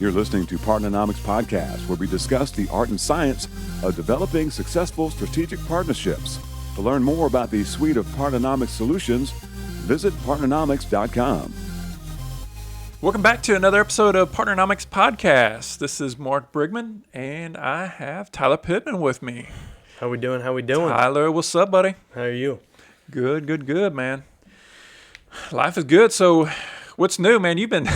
You're listening to Partnernomics Podcast, where we discuss the art and science of developing successful strategic partnerships. To learn more about the suite of Partnernomics solutions, visit partnernomics.com. Welcome back to another episode of Partnernomics Podcast. This is Mark Brigman, and I have Tyler Pittman with me. How we doing? Tyler, what's up, buddy? How are you? Good, man. Life is good. So, what's new, man? You've been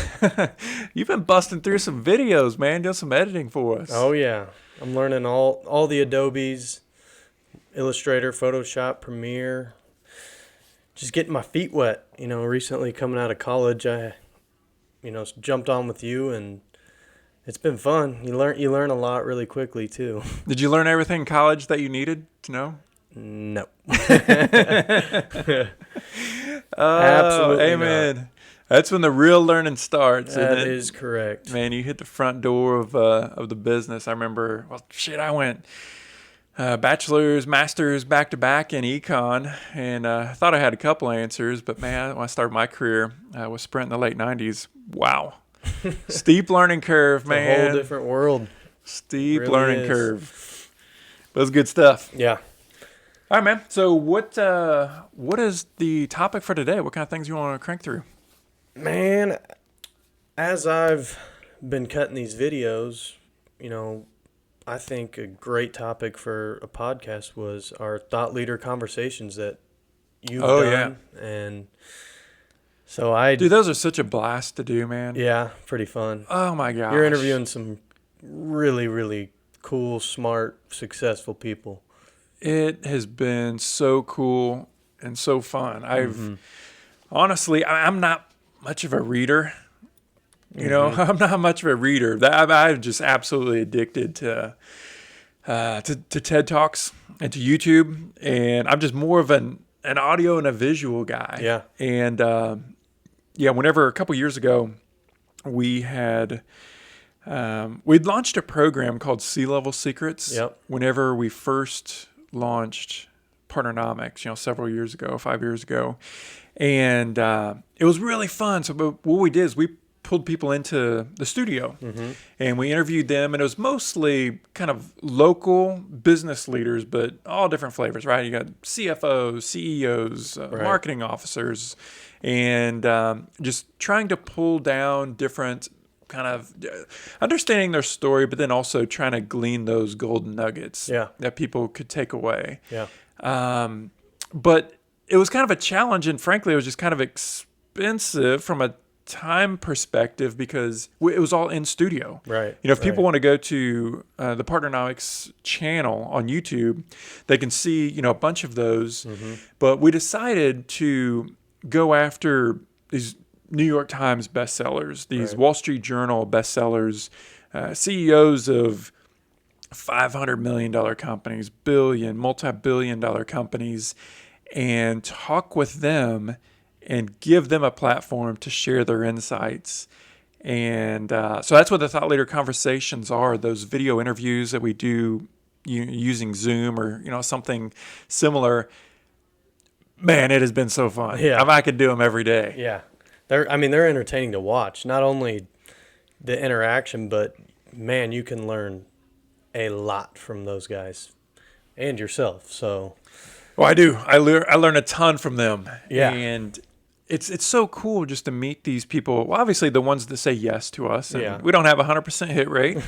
busting through some videos, man, doing some editing for us. Oh yeah, I'm learning all the Adobes, Illustrator, Photoshop, Premiere. Just getting my feet wet. Recently coming out of college, I jumped on with you, and it's been fun. You learn a lot really quickly too. Did you learn everything in college that you needed to know? No. Absolutely. Amen. Not. That's when the real learning starts. That is correct. Man, you hit the front door of the business. I remember, I went bachelor's, master's, back-to-back in econ, and thought I had a couple answers, but man, when I started my career with Sprint in the late 90s, wow. Steep learning curve, man. It's a whole different world. Steep really learning curve. But it was good stuff. Yeah. All right, man. So what is the topic for today? What kind of things you want to crank through? Man, as I've been cutting these videos, I think a great topic for a podcast was our thought leader conversations that you've done. Yeah. And so Dude, those are such a blast to do, man. Yeah, pretty fun. Oh my gosh. You're interviewing some really, really cool, smart, successful people. It has been so cool and so fun. Honestly, I'm not much of a reader. I'm not much of a reader. I'm just absolutely addicted to TED Talks and to YouTube, and I'm just more of an audio and a visual guy. Yeah. And whenever a couple years ago we had we'd launched a program called C-Level Secrets. Yep. Whenever we first launched Partnernomics, several years ago, 5 years ago. And it was really fun. So what we did is we pulled people into the studio and we interviewed them. And it was mostly kind of local business leaders, but all different flavors, right? You got CFOs, CEOs, marketing officers, and just trying to pull down different kind of understanding their story, but then also trying to glean those golden nuggets that people could take away. Yeah. But it was kind of a challenge, and frankly, it was just kind of expensive from a time perspective because it was all in studio. Right. If people want to go to the Partnernomics channel on YouTube, they can see, a bunch of those. But we decided to go after these New York Times bestsellers, these Wall Street Journal bestsellers, CEOs of $500 million companies, multi-billion dollar companies, and talk with them and give them a platform to share their insights. And so that's what the Thought Leader Conversations are, those video interviews that we do using Zoom or something similar. Man, it has been so fun. Yeah. I could do them every day. Yeah. They're entertaining to watch. Not only the interaction, but man, you can learn a lot from those guys and yourself. So, well, I do. I learn a ton from them. Yeah, and it's so cool just to meet these people. Well, obviously the ones that say yes to us. And we don't have 100% hit rate,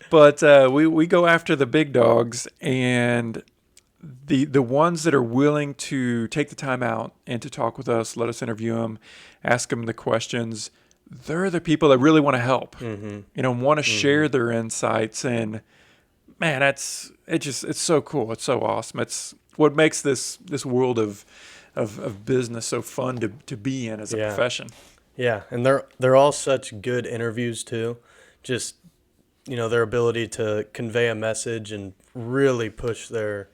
but we go after the big dogs and the ones that are willing to take the time out and to talk with us, let us interview them, ask them the questions. They're the people that really want to help, want to share their insights. And man, it's so cool. It's so awesome. It's what makes this world of business so fun to be in as a profession. Yeah. And they're all such good interviews too. Just, their ability to convey a message and really push their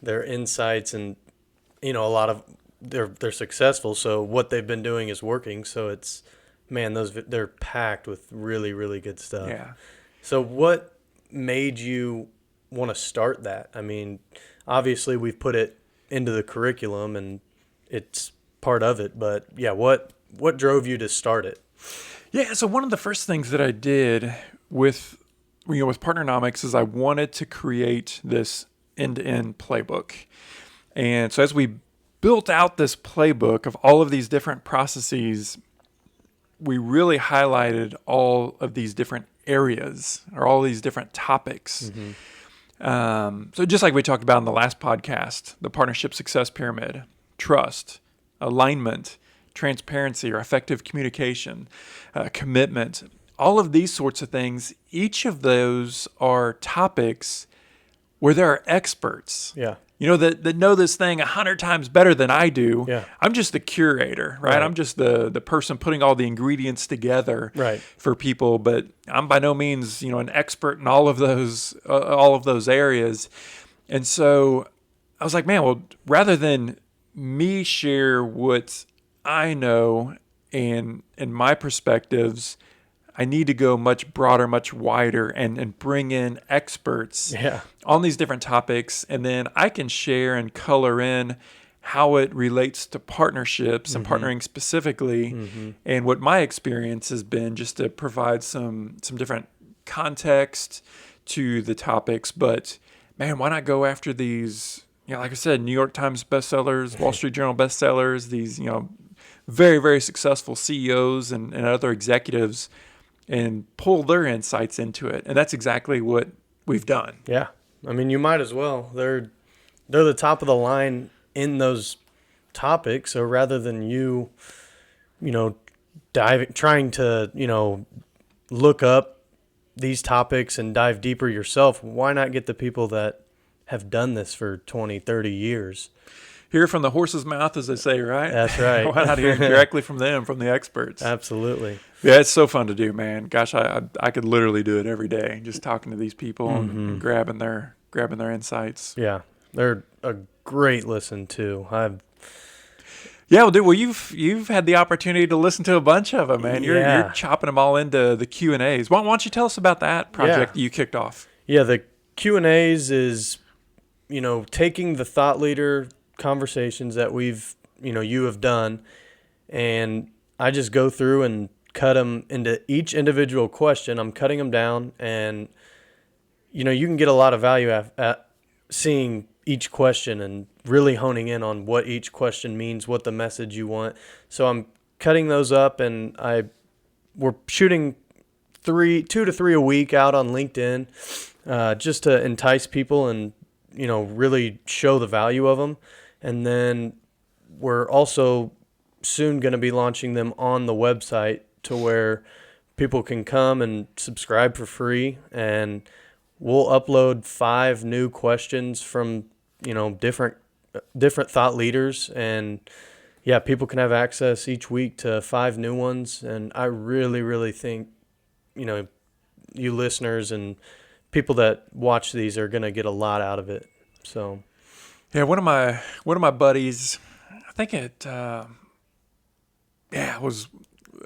insights, and a lot of they're successful, so what they've been doing is working. So it's, man, they're packed with really, really good stuff. Yeah. So what made you want to start that? I mean, obviously we've put it into the curriculum and it's part of it, but yeah, what drove you to start it? Yeah. So one of the first things that I did with Partnernomics is I wanted to create this end-to-end playbook. And so as we built out this playbook of all of these different processes, we really highlighted all of these different areas or all these different topics. So just like we talked about in the last podcast, the partnership success pyramid, trust, alignment, transparency or effective communication, commitment, all of these sorts of things, each of those are topics where there are experts. Yeah. That know this thing 100 times better than I do. Yeah. I'm just the curator, right? I'm just the person putting all the ingredients together for people, but I'm by no means, an expert in all of those areas. And so I was like, man, well, rather than me share what I know and my perspectives, I need to go much broader, much wider, and bring in experts on these different topics. And then I can share and color in how it relates to partnerships and partnering specifically, and what my experience has been, just to provide some different context to the topics. But man, why not go after these, like I said, New York Times bestsellers, Wall Street Journal bestsellers, these, very, very successful CEOs and other executives, and pull their insights into it. And that's exactly what we've done. Yeah. I mean, you might as well. They're the top of the line in those topics. So rather than trying to, look up these topics and dive deeper yourself, why not get the people that have done this for 20, 30 years? Hear from the horse's mouth, as they say, right? That's right. Why not hear directly from them, from the experts? Absolutely. Yeah, it's so fun to do, man. Gosh, I could literally do it every day, just talking to these people and grabbing their insights. Yeah, they're a great listen too. Yeah, well, dude. Well, you've had the opportunity to listen to a bunch of them, man. You're chopping them all into the Q&As. Why don't you tell us about that project that you kicked off? Yeah, the Q&As is, taking the thought leader conversations that you have done, and I just go through and cut them into each individual question. I'm cutting them down, and you can get a lot of value at seeing each question and really honing in on what each question means, what the message you want. So I'm cutting those up, and we're shooting 2 to 3 a week out on LinkedIn, just to entice people and really show the value of them. And then we're also soon going to be launching them on the website to where people can come and subscribe for free. And we'll upload 5 new questions from, different thought leaders. And yeah, people can have access each week to 5 new ones. And I really, really think, you listeners and people that watch these are going to get a lot out of it. So. Yeah, one of my buddies, I think it was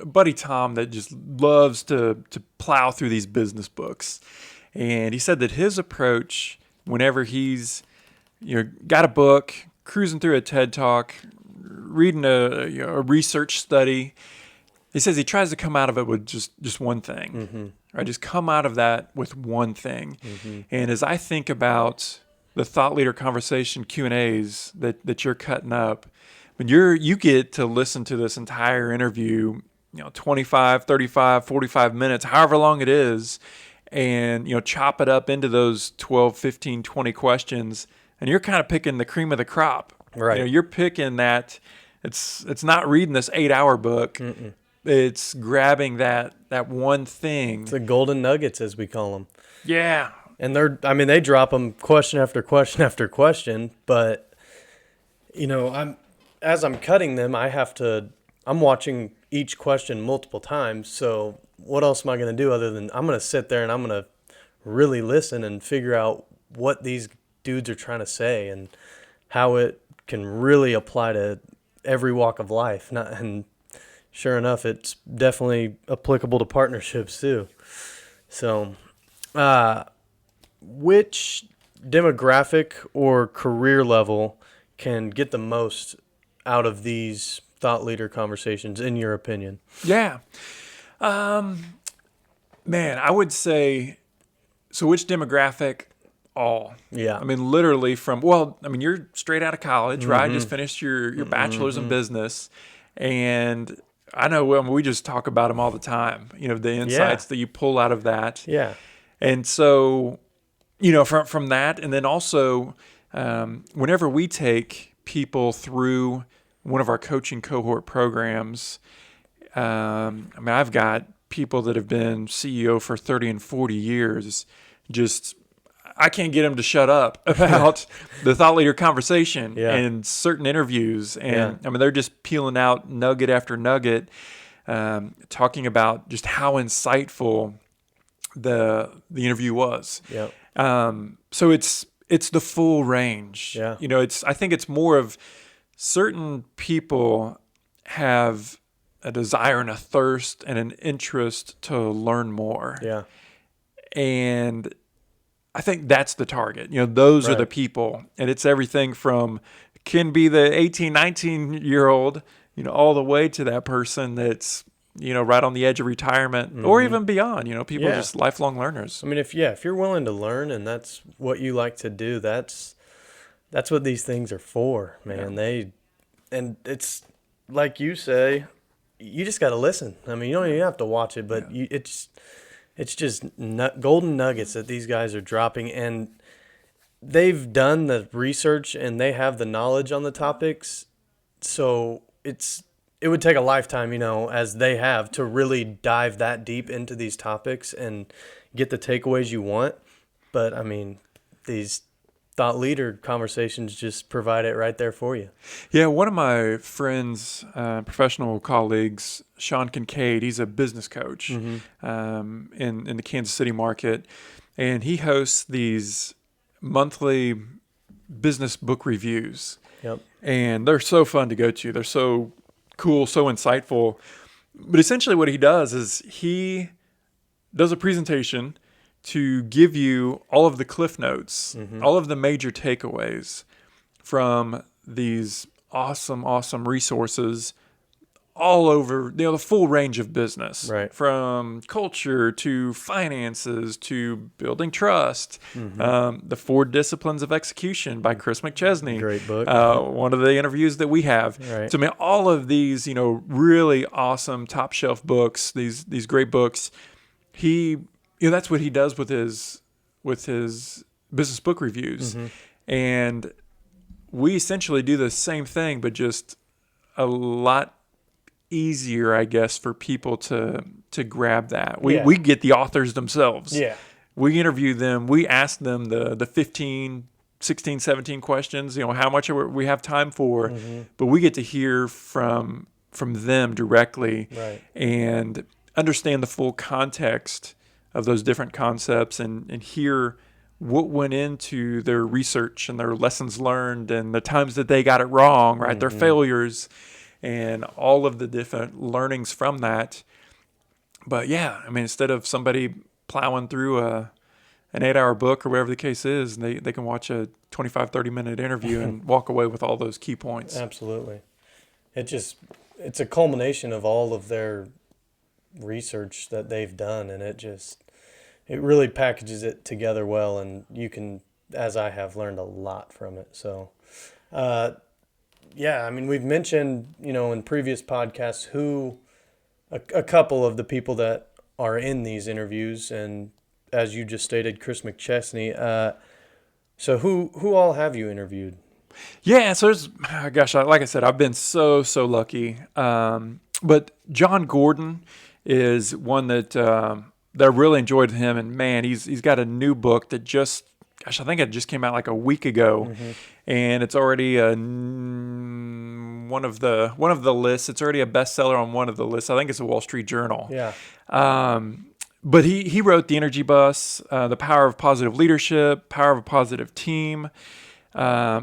buddy Tom, that just loves to plow through these business books. And he said that his approach, whenever he's got a book, cruising through a TED Talk, reading a research study, he says he tries to come out of it with just one thing. Right? Just come out of that with one thing. And as I think about the thought leader conversation Q&As that you're cutting up, when you get to listen to this entire interview, 25, 35, 45 minutes, however long it is, and chop it up into those 12, 15, 20 questions, and you're kind of picking the cream of the crop. Right. You're picking that. It's not reading this 8-hour book. It's grabbing that one thing. It's the golden nuggets, as we call them. Yeah. And they drop them question after question after question, but as I'm cutting them, I'm watching each question multiple times. So what else am I going to do other than I'm going to sit there and I'm going to really listen and figure out what these dudes are trying to say and how it can really apply to every walk of life. And sure enough, it's definitely applicable to partnerships too. So, which demographic or career level can get the most out of these thought leader conversations, in your opinion? Yeah. Man, I would say, so which demographic? All. Yeah. I mean, literally you're straight out of college, right? Just finished your bachelor's in business. And I know we just talk about them all the time, the insights that you pull out of that. Yeah. And so, from that, and then also whenever we take people through one of our coaching cohort programs, I've got people that have been CEO for 30 and 40 years. I can't get them to shut up about the thought leader conversation and certain interviews. And they're just peeling out nugget after nugget, talking about just how insightful the interview was. Yeah. So it's the full range. Yeah. I think it's more of certain people have a desire and a thirst and an interest to learn more. Yeah. And I think that's the target. Those are Right. the people. And it's everything from can be the 18, 19-year-old, all the way to that person that's, right on the edge of retirement or even beyond. People are just lifelong learners. I mean, if you're willing to learn and that's what you like to do, that's what these things are for, man. And it's like you say, you just got to listen. I mean, you don't even have to watch it, but it's just golden nuggets that these guys are dropping, and they've done the research and they have the knowledge on the topics. So it would take a lifetime, as they have, to really dive that deep into these topics and get the takeaways you want. But I mean, these thought leader conversations just provide it right there for you. Yeah, one of my friends, professional colleagues, Sean Kincaid, he's a business coach in the Kansas City market, and he hosts these monthly business book reviews. Yep. And they're so fun to go to. They're so cool, so insightful. But essentially what he does is he does a presentation to give you all of the cliff notes, all of the major takeaways from these awesome resources all over, the full range of business, right? From culture to finances to building trust. The 4 Disciplines of Execution by Chris McChesney. Great book. One of the interviews that we have. Right. So I mean, all of these, really awesome top shelf books, these great books, that's what he does with his business book reviews. And we essentially do the same thing, but just a lot easier, I guess, for people to grab that. We get the authors themselves. Yeah. We interview them. We ask them the 15, 16, 17 questions, how much we have time for, but we get to hear from them directly, Right. and understand the full context of those different concepts and hear what went into their research and their lessons learned and the times that they got it wrong, right? Their failures and all of the different learnings from that. But yeah, I mean, instead of somebody plowing through an 8-hour book or whatever the case is, they can watch a 25, 30-minute interview and walk away with all those key points. Absolutely. It's a culmination of all of their research that they've done, and it really packages it together well, and you can, as I have, learned a lot from it. So I mean, we've mentioned, in previous podcasts a couple of the people that are in these interviews, and as you just stated, Chris McChesney. So who all have you interviewed? Yeah, so like I said, I've been so lucky. But John Gordon is one that I really enjoyed him, and man, he's got a new book that I think it just came out like a week ago, and it's already one of the lists. It's already a bestseller on one of the lists. I think it's the Wall Street Journal. Yeah. But he wrote The Energy Bus, The Power of Positive Leadership, Power of a Positive Team. I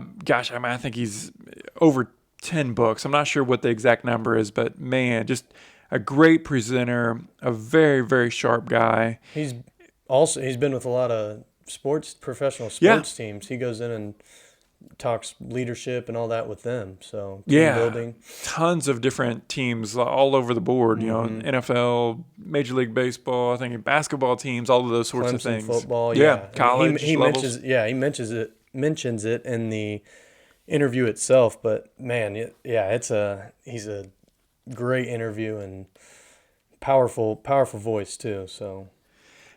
think he's over 10 books. I'm not sure what the exact number is, but man, just a great presenter, a very, very sharp guy. He's been with a lot of professional sports teams. He goes in and talks leadership and all that with them. So team building. Tons of different teams all over the board. NFL, Major League Baseball, I think basketball teams, all of those sorts of Clemson things. football, college he levels. mentions it in the interview itself. But man, he's a great interview and powerful voice too. So.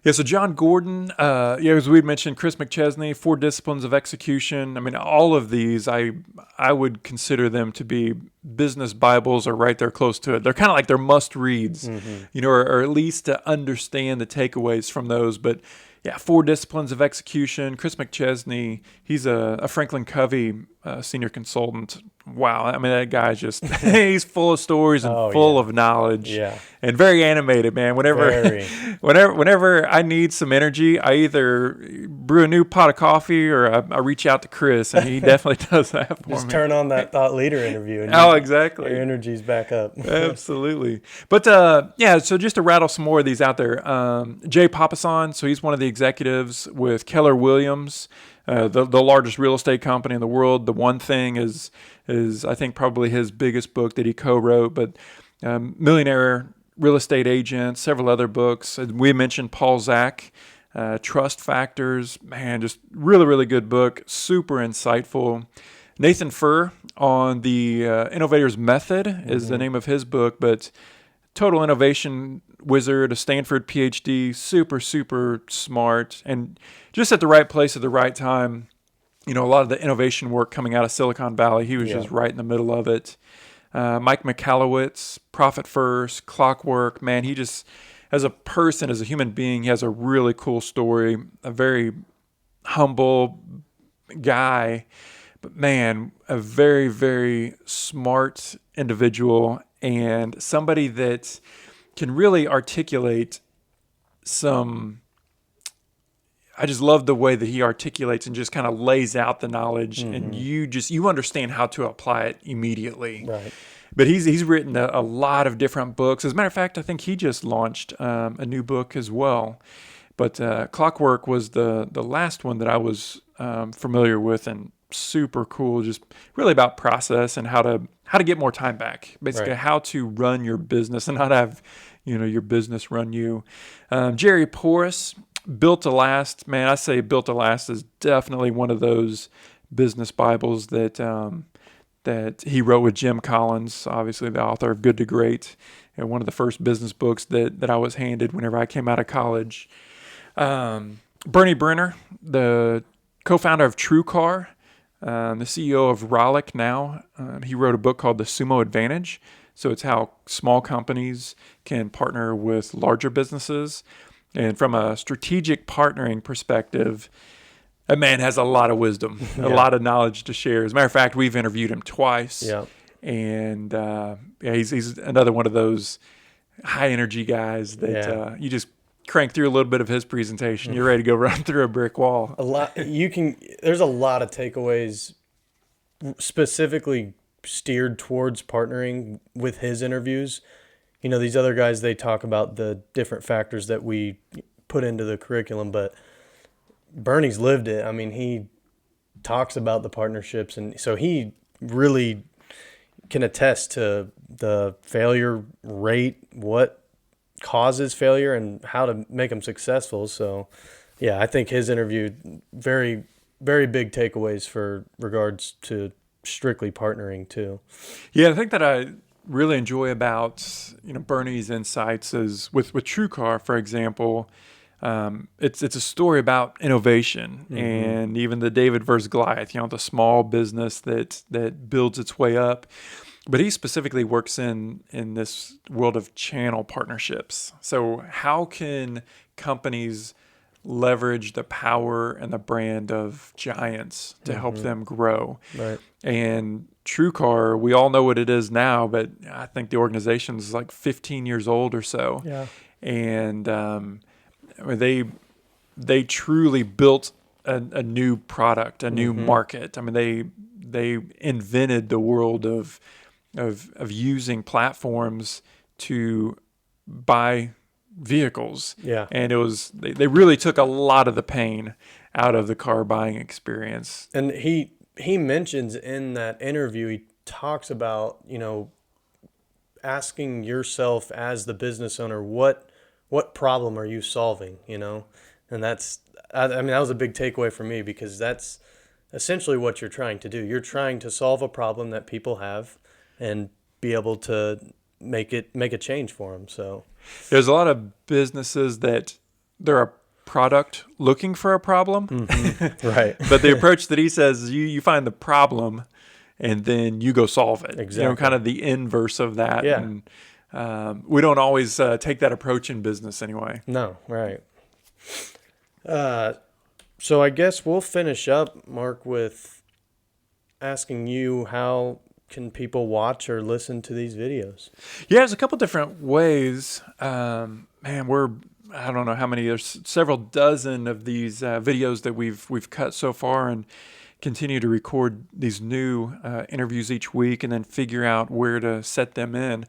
Yeah, so John Gordon, as we mentioned, Chris McChesney, 4 Disciplines of Execution. I mean, all of these, I would consider them to be business Bibles or right there close to it. They're kind of like they're must-reads, or at least to understand the takeaways from those. But yeah, 4 Disciplines of Execution. Chris McChesney, he's a Franklin Covey senior consultant. Wow, I mean, that guy's just, he's full of stories and full of knowledge. Yeah. And very animated, man. Whenever I need some energy, I either brew a new pot of coffee or I reach out to Chris, and he definitely does that for me. Just turn on that thought leader interview. And exactly. Your energy's back up. Absolutely. But so just to rattle some more of these out there, Jay Papasan, so he's one of the executives with Keller Williams, the largest real estate company in the world. The One Thing is I think probably his biggest book that he co-wrote, but Millionaire Real Estate Agent, several other books. We mentioned Paul Zak, Trust Factors. Man, just really, really good book. Super insightful. Nathan Furr on the Innovator's Method is the name of his book, but total innovation wizard, a Stanford PhD, super, super smart, and just at the right place at the right time. A lot of the innovation work coming out of Silicon Valley, he was just right in the middle of it. Mike Michalowicz, Profit First, Clockwork, man, he just, as a person, as a human being, he has a really cool story, a very humble guy, but man, a very, very smart individual and somebody that can really articulate I just love the way that he articulates and just kind of lays out the knowledge, and you understand how to apply it immediately. Right. But he's written a lot of different books. As a matter of fact, I think he just launched a new book as well. But Clockwork was the last one that I was familiar with, and super cool. Just really about process and how to get more time back. Basically, how to run your business and not have your business run you. Jerry Porras. Built to Last, man, I say Built to Last is definitely one of those business Bibles that he wrote with Jim Collins, obviously the author of Good to Great, and one of the first business books that I was handed whenever I came out of college. Bernie Brenner, the co-founder of TrueCar, the CEO of Rollick now, he wrote a book called The Sumo Advantage. So it's how small companies can partner with larger businesses. And from a strategic partnering perspective, a man has a lot of wisdom, a lot of knowledge to share. As a matter of fact, we've interviewed him twice. Yeah. And he's another one of those high energy guys that you just crank through a little bit of his presentation, you're ready to go run through a brick wall. There's a lot of takeaways specifically steered towards partnering with his interviews. These other guys, they talk about the different factors that we put into the curriculum, but Bernie's lived it. I mean, he talks about the partnerships, and so he really can attest to the failure rate, what causes failure, and how to make them successful. So, yeah, I think his interview, very, very big takeaways for regards to strictly partnering too. Yeah, I think that I really enjoy about Bernie's insights is with TrueCar, for example. It's a story about innovation and even the David versus Goliath, the small business that builds its way up. But he specifically works in this world of channel partnerships. So how can companies leverage the power and the brand of giants to help them grow? Right. And TrueCar, we all know what it is now, but I think the organization is like 15 years old or so. Yeah. And they truly built a new product, a new market. I mean, they invented the world of using platforms to buy vehicles. Yeah. And it was they really took a lot of the pain out of the car buying experience. And he mentions in that interview, he talks about, asking yourself as the business owner, what problem are you solving, And that was a big takeaway for me, because that's essentially what you're trying to do. You're trying to solve a problem that people have and be able to make a change for them. So there's a lot of businesses that they're a product looking for a problem. Mm-hmm. Right. But the approach that he says, you find the problem and then you go solve it. Exactly. Kind of the inverse of that. Yeah. And we don't always take that approach in business anyway. No, right. So I guess we'll finish up, Mark, with asking you, how can people watch or listen to these videos? Yeah, there's a couple different ways. I don't know how many. There's several dozen of these videos that we've cut so far, and continue to record these new interviews each week, and then figure out where to set them in.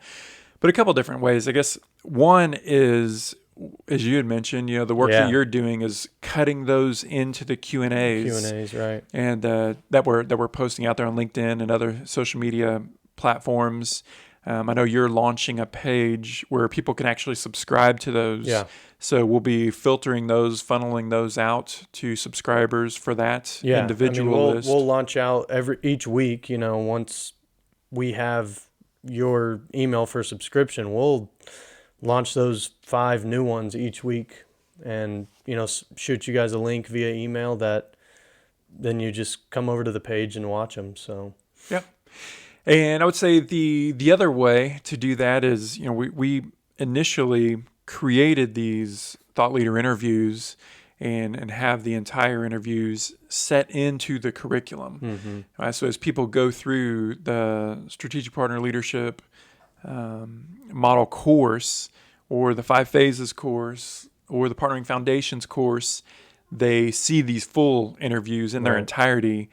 But a couple different ways. I guess one is, as you had mentioned, the work that you're doing is cutting those into the Q&As. Q&As, right? And that we're posting out there on LinkedIn and other social media platforms. I know you're launching a page where people can actually subscribe to those. Yeah. So we'll be filtering those, funneling those out to subscribers for that individual list. We'll launch out each week. Once we have your email for subscription, we'll launch those 5 new ones each week, and shoot you guys a link via email that then you just come over to the page and watch them. So yeah. And I would say the other way to do that is, we initially created these thought leader interviews and have the entire interviews set into the curriculum. Mm-hmm. So as people go through the Strategic Partner Leadership model course, or the 5 phases course, or the Partnering Foundations course, they see these full interviews in their entirety,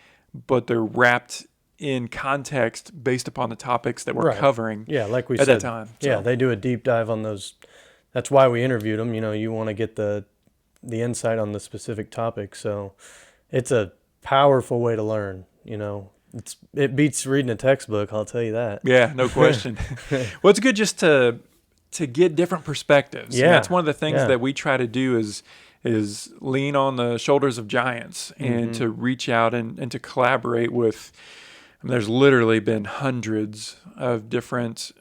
but they're wrapped in context based upon the topics that we're covering. Yeah, like we at said. that time. Yeah, they do a deep dive on those. That's why we interviewed them. You want to get the insight on the specific topic. So it's a powerful way to learn. It beats reading a textbook, I'll tell you that. Yeah, no question. Well, it's good just to get different perspectives. Yeah. And that's one of the things that we try to do is lean on the shoulders of giants and to reach out and to collaborate with. There's literally been hundreds of different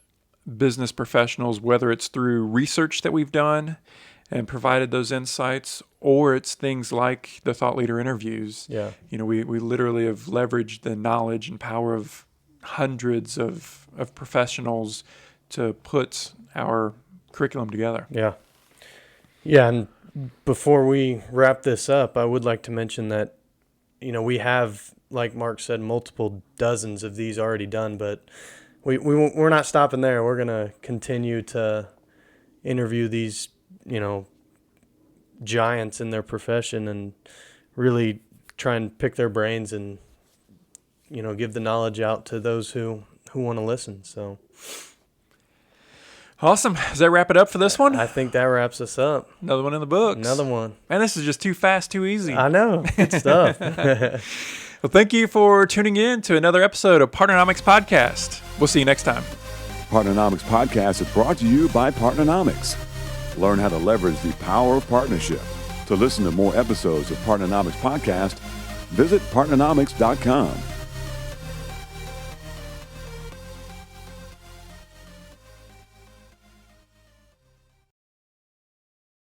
business professionals, whether it's through research that we've done and provided those insights, or it's things like the thought leader interviews. Yeah. We literally have leveraged the knowledge and power of hundreds of professionals to put our curriculum together. Yeah. Yeah, and before we wrap this up, I would like to mention that, we have, like Mark said, multiple dozens of these already done, but we're not stopping there. We're going to continue to interview these, giants in their profession, and really try and pick their brains and, give the knowledge out to those who want to listen. So awesome. Does that wrap it up for this one? I think that wraps us up. Another one in the books. Another one. Man, this is just too fast, too easy. I know. Good stuff. Well, thank you for tuning in to another episode of Partnernomics Podcast. We'll see you next time. Partnernomics Podcast is brought to you by Partnernomics. Learn how to leverage the power of partnership. To listen to more episodes of Partnernomics Podcast, visit partnernomics.com.